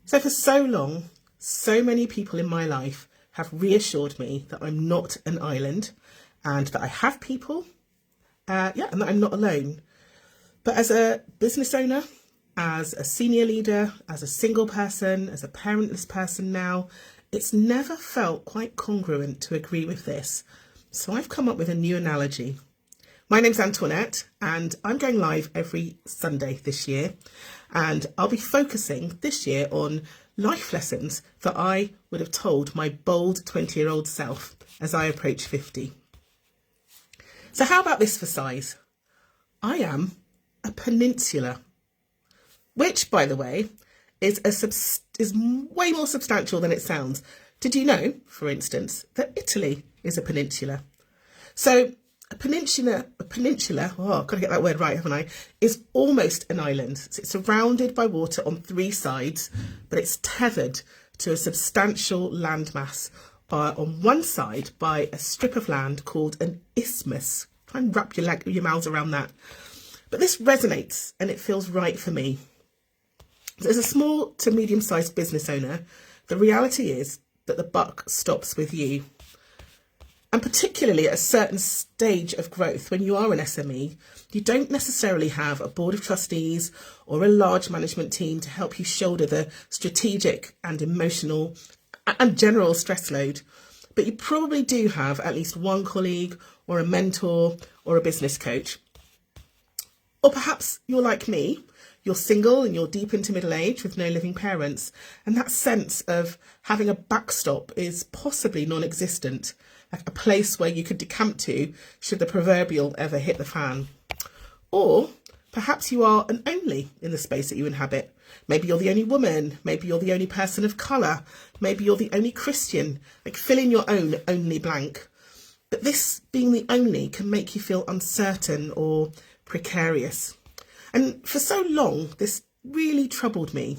So for so long, so many people in my life have reassured me that I'm not an island and that I have people, and that I'm not alone. But as a business owner, as a senior leader, as a single person, as a parentless person now, it's never felt quite congruent to agree with this. So I've come up with a new analogy. My name's Antoinette and I'm going live every Sunday this year, and I'll be focusing this year on life lessons that I would have told my bold 20-year-old self as I approach 50. So how about this for size? I am a peninsula, which, by the way, is way more substantial than it sounds. Did you know, for instance, that Italy is a peninsula? So a peninsula, I've got to get that word right, haven't I, is almost an island. So it's surrounded by water on three sides, but it's tethered to a substantial landmass on one side by a strip of land called an isthmus. Try and wrap your mouths around that. But this resonates and it feels right for me. As a small to medium-sized business owner, the reality is that the buck stops with you. And particularly at a certain stage of growth, when you are an SME, you don't necessarily have a board of trustees or a large management team to help you shoulder the strategic and emotional and general stress load. But you probably do have at least one colleague or a mentor or a business coach. Or perhaps you're like me, you're single and you're deep into middle age with no living parents, and that sense of having a backstop is possibly non-existent, like a place where you could decamp to should the proverbial ever hit the fan. Or perhaps you are an only in the space that you inhabit. Maybe you're the only woman, maybe you're the only person of colour, maybe you're the only Christian, like fill in your own only blank. But this being the only can make you feel uncertain or precarious. And for so long, this really troubled me.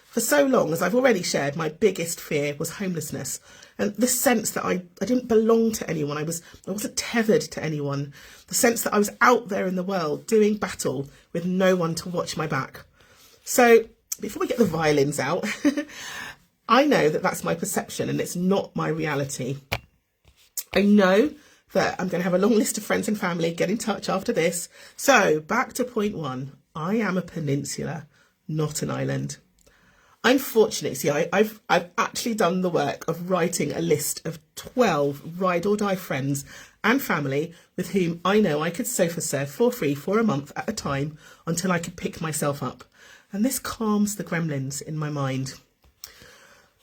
For so long, as I've already shared, my biggest fear was homelessness. And this sense that I didn't belong to anyone, I wasn't tethered to anyone. The sense that I was out there in the world doing battle with no one to watch my back. So before we get the violins out, I know that that's my perception and it's not my reality. I know that I'm going to have a long list of friends and family get in touch after this. So back to point one, I am a peninsula, not an island. I'm fortunate. See, I've actually done the work of writing a list of 12 ride or die friends and family with whom I know I could sofa surf for free for a month at a time until I could pick myself up. And this calms the gremlins in my mind.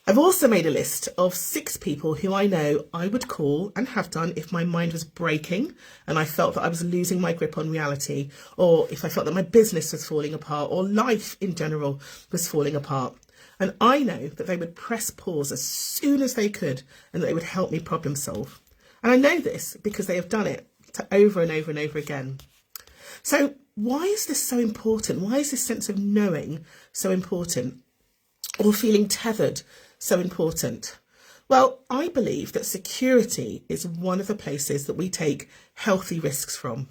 I've also made a list of 6 people who I know I would call and have done if my mind was breaking and I felt that I was losing my grip on reality, or if I felt that my business was falling apart or life in general was falling apart. And I know that they would press pause as soon as they could and that they would help me problem solve. And I know this because they have done it over and over and over again. So why is this so important? Why is this sense of knowing so important, or feeling tethered so important? Well, I believe that security is one of the places that we take healthy risks from.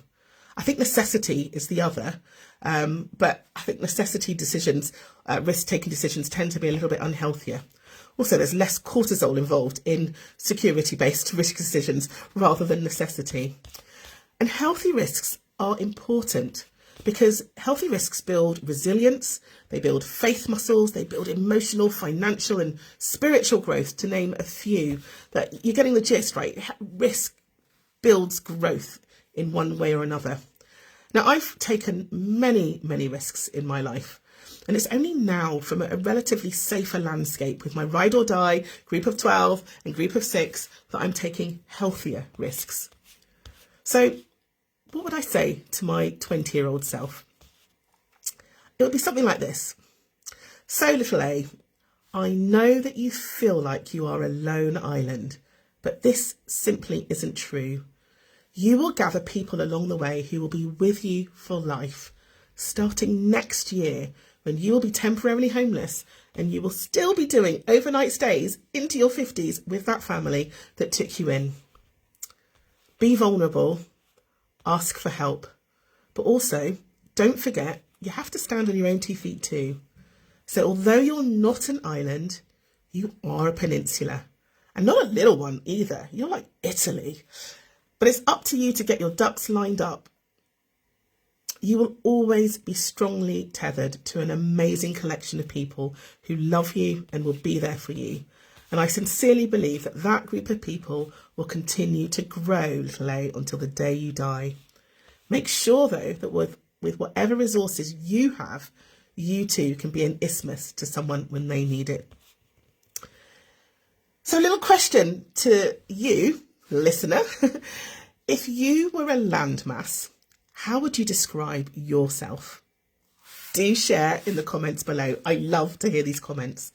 I think necessity is the other, but I think necessity decisions, risk-taking decisions tend to be a little bit unhealthier. Also, there's less cortisol involved in security-based risk decisions rather than necessity. And healthy risks are important because healthy risks build resilience, they build faith muscles, they build emotional, financial and spiritual growth, to name a few. That you're getting the gist, right? Risk builds growth in one way or another. Now, I've taken many, many risks in my life, and it's only now from a relatively safer landscape with my ride or die group of 12 and group of 6 that I'm taking healthier risks. So what would I say to my 20-year-old self? It would be something like this. So little A, I know that you feel like you are a lone island, but this simply isn't true. You will gather people along the way who will be with you for life, starting next year when you will be temporarily homeless and you will still be doing overnight stays into your 50s with that family that took you in. Be vulnerable, ask for help, but also don't forget you have to stand on your own 2 feet too. So although you're not an island, you are a peninsula. And not a little one either. You're like Italy. But it's up to you to get your ducks lined up. You will always be strongly tethered to an amazing collection of people who love you and will be there for you. And I sincerely believe that that group of people will continue to grow, little A, until the day you die. Make sure, though, that with whatever resources you have, you too can be an isthmus to someone when they need it. So a little question to you, listener. If you were a landmass, how would you describe yourself? Do share in the comments below. I love to hear these comments.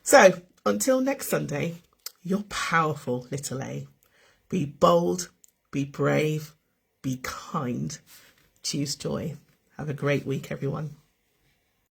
So until next Sunday, you're powerful, little A. Be bold, be brave, be kind. Choose joy. Have a great week, everyone.